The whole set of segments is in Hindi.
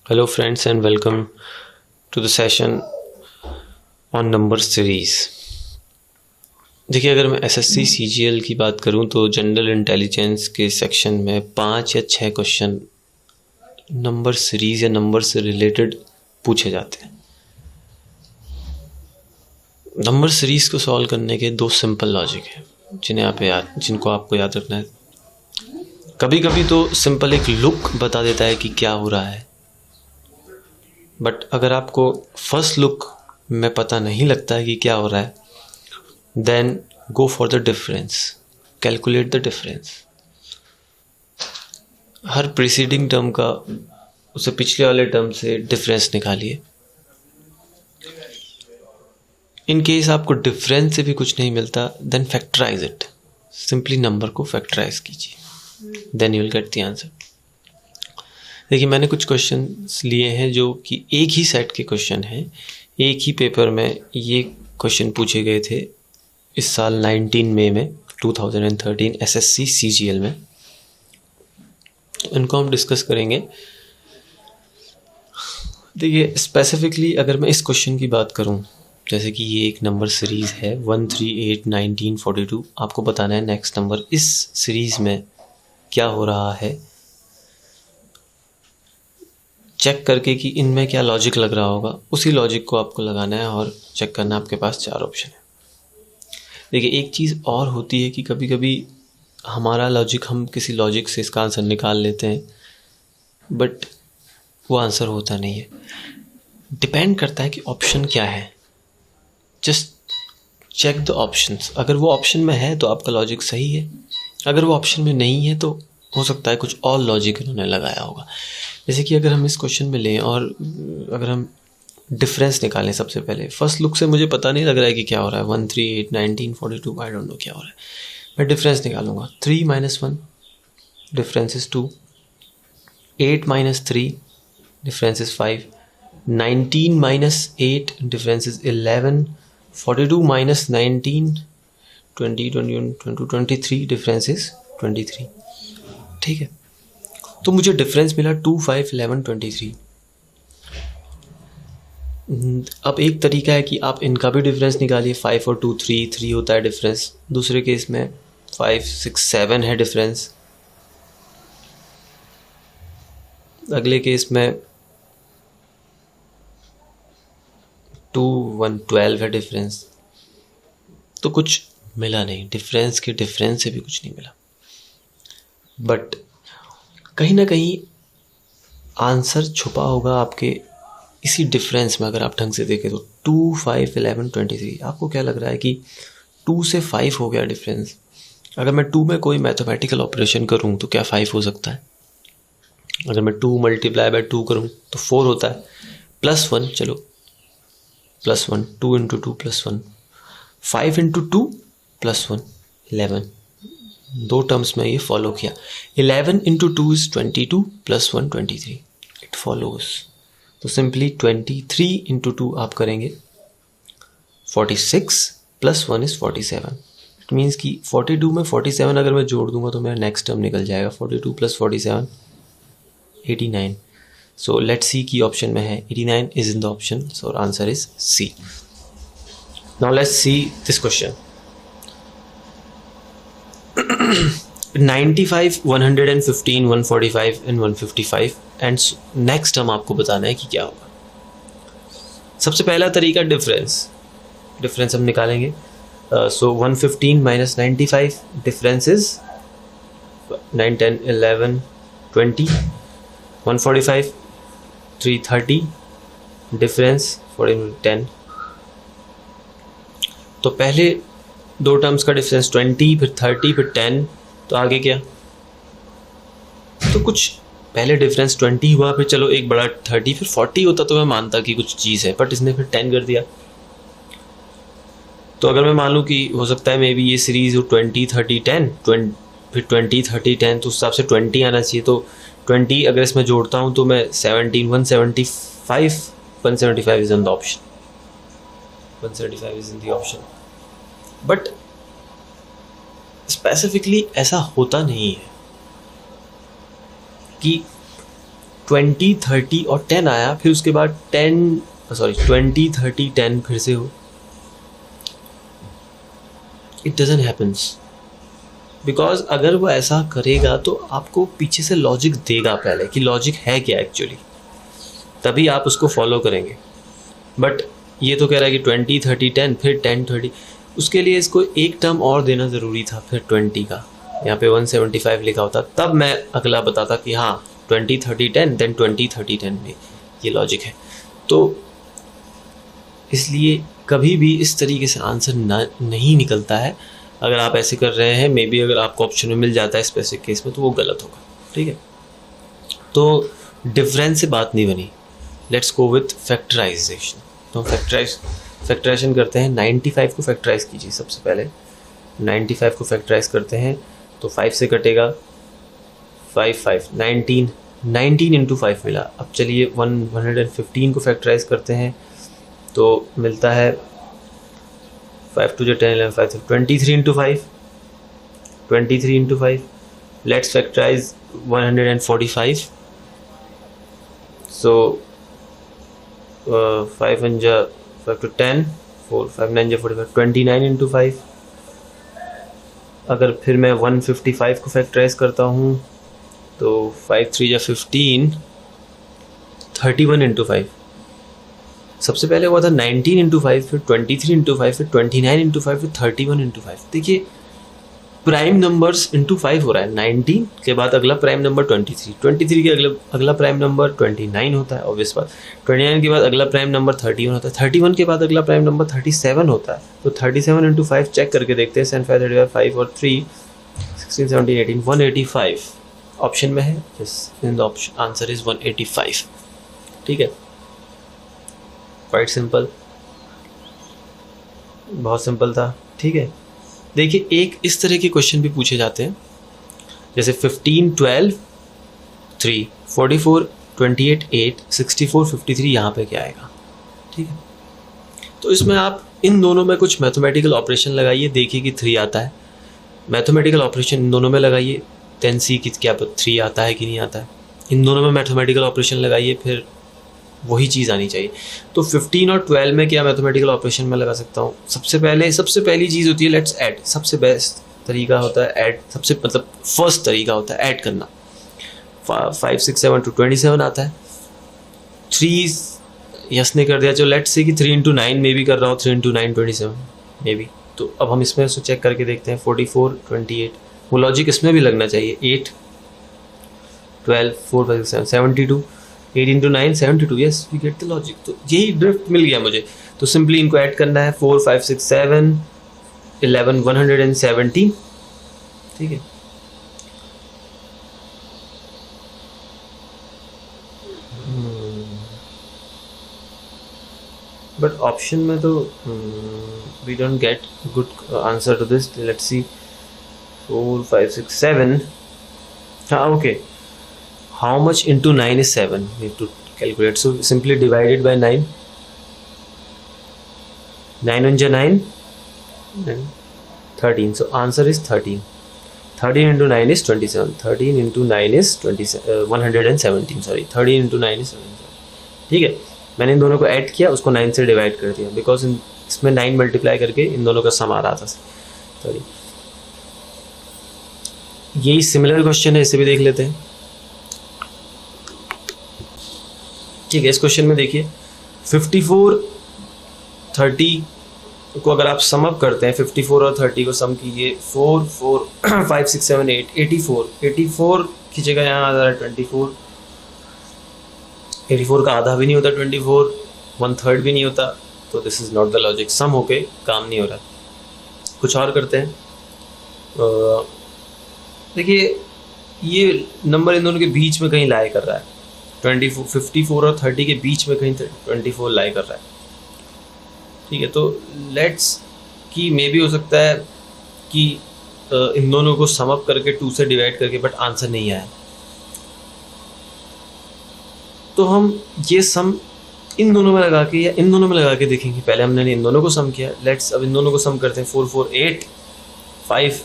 Hello friends and welcome to the session on number series। देखिए, अगर मैं एसएससी सीजीएल की बात करूं तो जनरल इंटेलिजेंस के सेक्शन में 5 या 6 क्वेश्चन नंबर सीरीज या नंबर से रिलेटेड पूछे जाते हैं। नंबर सीरीज को सॉल्व करने के 2 सिंपल लॉजिक हैं जिनको आपको याद रखना है। कभी कभी तो सिंपल एक लुक बता देता है कि क्या हो रहा है, बट अगर आपको फर्स्ट लुक में पता नहीं लगता है कि क्या हो रहा है, then go for the difference, calculate the difference. हर प्रीसीडिंग टर्म का उसे पिछले वाले टर्म से डिफरेंस निकालिए। इन केस आपको डिफरेंस से भी कुछ नहीं मिलता, then factorize it. Simply number को फैक्टराइज कीजिए, then you will get the answer. देखिए, मैंने कुछ क्वेश्चन लिए हैं जो कि एक ही सेट के क्वेश्चन हैं। एक ही पेपर में ये क्वेश्चन पूछे गए थे इस साल 19 मई में 2013 एसएससी सीजीएल में। इनको हम डिस्कस करेंगे। देखिए, स्पेसिफिकली अगर मैं इस क्वेश्चन की बात करूं, जैसे कि ये एक नंबर सीरीज़ है 1, 3, 8, 19, 42। आपको बताना है नेक्स्ट नंबर इस सीरीज़ में क्या हो रहा है, चेक करके कि इनमें क्या लॉजिक लग रहा होगा। उसी लॉजिक को आपको लगाना है और चेक करना है। आपके पास 4 ऑप्शन है। देखिए, एक चीज़ और होती है कि कभी कभी हमारा लॉजिक, हम किसी लॉजिक से इसका आंसर निकाल लेते हैं, बट वो आंसर होता नहीं है। डिपेंड करता है कि ऑप्शन क्या है। Just check the options. अगर वो ऑप्शन में है तो आपका लॉजिक सही है, अगर वो ऑप्शन में नहीं है तो हो सकता है कुछ और लॉजिक इन्होंने लगाया होगा। जैसे कि अगर हम इस क्वेश्चन में लें और अगर हम डिफरेंस निकालें, सबसे पहले फर्स्ट लुक से मुझे पता नहीं लग रहा है कि क्या हो रहा है। 1, 3, 8, 19, 42, आई डोंट नो क्या हो रहा है। मैं डिफरेंस निकालूंगा। 3 - 1 difference is 2, 8 - 3 difference is 5, 19 - 8 difference is 11, 42 - 19, 20, 21, 22, 23 difference is 23। ठीक है, तो मुझे डिफरेंस मिला 2, 5, 11, 23। अब एक तरीका है कि आप इनका भी डिफरेंस निकालिए। 5 और 2 3 होता है डिफरेंस। दूसरे केस में 5, 6, 7 है डिफरेंस। अगले केस में 2, 1, 12 है डिफरेंस। तो कुछ मिला नहीं, डिफरेंस के डिफरेंस से भी कुछ नहीं मिला। बट कहीं ना कहीं आंसर छुपा होगा आपके इसी डिफरेंस में। अगर आप ढंग से देखें तो 2, 5, 11, 23। आपको क्या लग रहा है कि 2 से 5 हो गया डिफरेंस। अगर मैं 2 में कोई मैथमेटिकल ऑपरेशन करूं तो क्या 5 हो सकता है? अगर मैं 2 × 2 करूं तो 4 होता है। +1, चलो +1, 2 × 2 +1, 5 × 2 +1, 11। 2 टर्म्स में ये फॉलो किया। 11 × 2 इज 22 +1 23। It follows. तो सिंपली 23 × 2 आप करेंगे 46 +1 इज 47। इट मीन्स कि 42 में 47 अगर मैं जोड़ दूंगा तो मेरा नेक्स्ट टर्म निकल जाएगा। 42 + 47 89। सो लेट्स सी की ऑप्शन में है 89 is in the option. So answer is C. Now let's see this question. 95, 115, 145 and 155 and next हम आपको बताना है कि क्या होगा। सबसे पहला तरीका डिफरेंस हम निकालेंगे। सो 115 - 95 डिफरेंस इज 9, 10, 11, 20, 145, 3, 30 डिफरेंस 14, 10। तो पहले 2 टर्म्स का डिफरेंस 20, फिर 30, फिर 10। तो आगे क्या? तो कुछ पहले डिफरेंस 20 हुआ, फिर चलो एक बड़ा 30, फिर 40 होता तो मैं मानता कि कुछ चीज़ है, बट इसने फिर 10 कर दिया। तो अगर मैं मान लूँ कि हो सकता है मे बी ये सीरीज हो 20, 30, 10, फिर 20, 30, 10, तो उस हिसाब से 20 आना चाहिए। तो 20 अगर इसमें जोड़ता हूँ तो मैं 17, 175 is in the option. 175 is in the option. But specifically ऐसा होता नहीं है कि 20 30 और 10 आया, फिर उसके बाद 20 30 10 फिर से हो, इट डजंट हैपन्स। बिकॉज अगर वो ऐसा करेगा तो आपको पीछे से लॉजिक देगा पहले कि लॉजिक है क्या एक्चुअली, तभी आप उसको फॉलो करेंगे। बट ये तो कह रहा है कि 20 30 10 फिर 10 30, उसके लिए इसको एक टर्म और देना ज़रूरी था, फिर 20 का यहाँ पे 175 लिखा होता, तब मैं अगला बताता कि हाँ 20 30 10 देन 20 30 10 में ये लॉजिक है। तो इसलिए कभी भी इस तरीके से आंसर नहीं निकलता है। अगर आप ऐसे कर रहे हैं, मे बी अगर आपको ऑप्शन में मिल जाता है स्पेसिफिक केस में, तो वो गलत होगा। ठीक है, तो डिफरेंस से बात नहीं बनी। Let's go with factorization. तो हम फैक्टराइजेशन करते हैं। 95 को फैक्टराइज कीजिए। सबसे पहले 95 को फैक्टराइज करते हैं तो 5 से कटेगा 5 19 इंटू 5 मिला। अब चलिए 115 को फैक्टराइज करते हैं तो मिलता है 5 2 10 11 5 23 into 5 23 into 5। Let's factorize 145। So 5 1 जा 5 to 10 4 5 9 जा 45 29 इंटू 5। अगर फिर मैं 155 को फैक्टराइज करता हूँ तो 5 3 जा 15 31 इंटू 5। सबसे पहले हुआ था 19 इंटू 5, फिर 23 इंटू 5, फिर 29 इंटू 5, फिर 31 इंटू 5। देखिए प्राइम नंबर्स इंटू 5 हो रहा है। 19 के बाद अगला प्राइम नंबर 23 के अगला प्राइम नंबर 29 होता है, ऑब्वियस बात। 29 के बाद अगला प्राइम नंबर 31 होता है। 31 के बाद अगला प्राइम नंबर 37 होता है। तो 37 इंटू 5 चेक करके देखते हैं। 7 5 35 5 और 3 16 17 18 185 ऑप्शन में है। इन द ऑप्शन आंसर इज 185। ठीक है, क्वाइट सिंपल, बहुत सिंपल था। ठीक है, देखिए एक इस तरह के क्वेश्चन भी पूछे जाते हैं, जैसे 15 12 3 44 28 8 64 53, यहाँ पे क्या आएगा। ठीक है, तो इसमें आप इन दोनों में कुछ मैथमेटिकल ऑपरेशन लगाइए, देखिए कि 3 आता है। मैथमेटिकल ऑपरेशन इन दोनों में लगाइए, 10C की क्या 3 आता है कि नहीं आता है। इन दोनों में मैथमेटिकल ऑपरेशन लगाइए, फिर वही चीज़ आनी चाहिए। तो 15 और 12 में क्या मैथमेटिकल ऑपरेशन में लगा सकता हूँ। सबसे पहली चीज़ होती है लेट्स ऐड। सबसे बेस्ट तरीका होता है ऐड, फर्स्ट तरीका होता है ऐड करना। 5 6 7 to 27 आता है। 3 यस ने कर दिया, जो लेट्स से कि 3 इंटू 9 में भी कर रहा हूँ, 3 इंटू 9 27 मे भी। तो अब हम इसमें उसको चेक करके देखते हैं। 44 28, वो लॉजिक इसमें भी लगना चाहिए। 8 12 4 5 6 7 72 8 into 9 72, yes we get the logic. तो यही ड्रिफ्ट मिल गया मुझे। तो सिंपली इनको ऐड करना है। 4 5 6 7 11 117। ठीक है, बट ऑप्शन में तो we don't get good answer to this. Let's see 4 5 6 7। हाँ, okay. How much into 9 is 7? We have to calculate. So simply divide it by 9. 9 1 9 and 13. So answer is 13. 13 into 9 is 27. 13 into 9 is 117. Sorry, 13 into 9 is 17. ठीक है, मैंने इन दोनों को ऐड किया, उसको 9 से डिवाइड कर दिया, बिकॉज इसमें 9 मल्टीप्लाई करके इन दोनों का सम आ रहा था। सॉरी, यही सिमिलर क्वेश्चन है, इसे भी देख लेते हैं। ठीक है, इस क्वेश्चन में देखिए 54 30 को अगर आप सम अप करते हैं, 54 और 30 को सम कीजिए। 4 4 5 6 7 8 84 की जगह यहाँ आ रहा है 24। 84 का आधा भी नहीं होता 24, 1/3 भी नहीं होता। तो this is not the logic. सम होके काम नहीं हो रहा। कुछ और करते हैं। देखिए ये नंबर इन दोनों के बीच में कहीं लाई कर रहा है। 54 और 30 के बीच में कहीं 24 लाई कर रहा है। ठीक है, तो लेट्स कि मे भी हो सकता है कि इन दोनों को सम अप करके 2 से डिवाइड करके बट आंसर नहीं आया। तो हम ये सम इन दोनों में लगा के या इन दोनों में लगा के देखेंगे। पहले हमने इन दोनों को सम किया, लेट्स अब इन दोनों को सम करते हैं। 4 4 8 5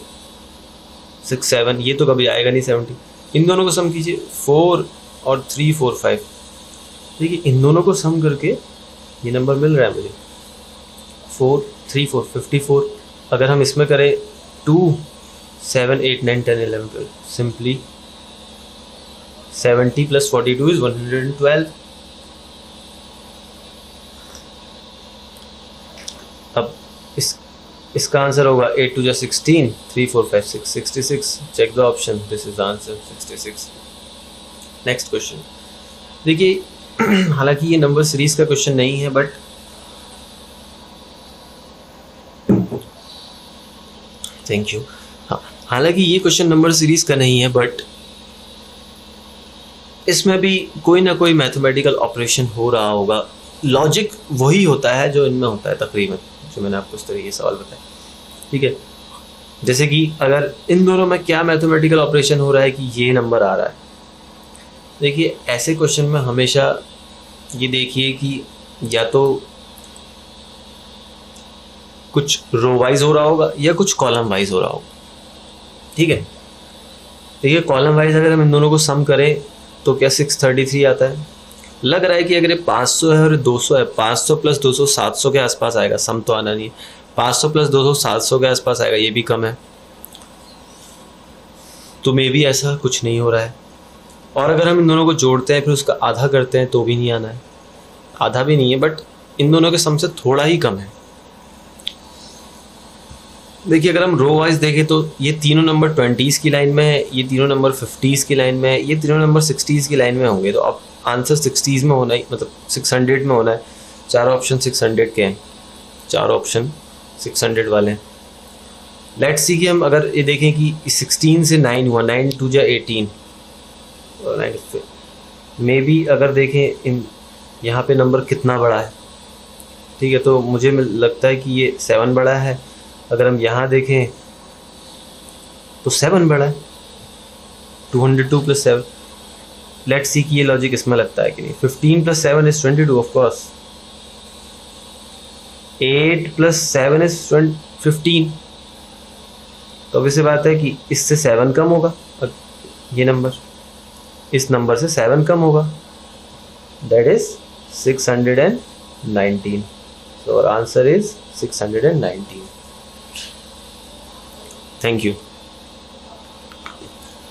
6 7, ये तो कभी आएगा नहीं 70। इन दोनों को सम कीजिए। 4 और 3 4 5। देखिए इन दोनों को सम करके ये नंबर मिल रहा है मुझे 4 3 4 54। अगर हम इसमें करें 2 7 8 9 10 11 12, सिंपली 70 + 42 इज 112। अब इसका आंसर होगा 8 2 16 3 4 5 6 66। Check the option, this is the answer 66। Next question देखिए हालांकि ये नंबर सीरीज का क्वेश्चन नहीं है, बट थैंक यू। हाँ, हालांकि ये क्वेश्चन नंबर सीरीज का नहीं है, बट इसमें भी कोई ना कोई मैथमेटिकल ऑपरेशन हो रहा होगा। लॉजिक वही होता है जो इनमें होता है तकरीबन, जो मैंने आपको इस तरीके सवाल बताया, ठीक है। जैसे कि अगर इन दोनों में क्या मैथमेटिकल ऑपरेशन हो रहा है कि ये नंबर आ रहा है। देखिए ऐसे क्वेश्चन में हमेशा ये देखिए कि या तो कुछ रो वाइज हो रहा होगा या कुछ कॉलम वाइज हो रहा होगा, ठीक है। देखिए कॉलम वाइज अगर हम इन दोनों को सम करें तो क्या 633 आता है। लग रहा है कि अगर ये 500 है और 200 है, 500 + 200 700 के आसपास आएगा, सम तो आना नहीं है। 500 + 200 700 के आसपास आएगा, ये भी कम है, तो मे भी ऐसा कुछ नहीं हो रहा है। और अगर हम इन दोनों को जोड़ते हैं फिर उसका आधा करते हैं तो भी नहीं आना है, आधा भी नहीं है, बट इन दोनों के सम से थोड़ा ही कम है। देखिए अगर हम रो वाइज देखें तो ये तीनों नंबर 20s की लाइन में है, ये तीनों नंबर 50s की लाइन में है, ये तीनों नंबर 60s की लाइन में होंगे, तो अब आंसर 60s में होना ही, मतलब 600 में होना है। चार ऑप्शन 600 के हैं, चार ऑप्शन 600 वाले हैं। लेट्स सी कि हम अगर ये देखें कि 16 से 9 हुआ, 9 2 जा 18, मे बी अगर देखें इन यहाँ पे नंबर कितना बड़ा है, ठीक है, तो मुझे लगता है कि ये 7 बड़ा है। अगर हम यहाँ देखें तो 7 बड़ा है, 202 + 7। लेट्स सी कि ये लॉजिक इसमें लगता है कि नहीं। 15 + 7 इज 22 ऑफ कोर्स, 8 + 7 इज 15, तो अब इसे बात है कि इससे 7 कम होगा, ये नंबर इस नंबर से 7 कम होगा, that is 619। so our answer is 619। Thank you।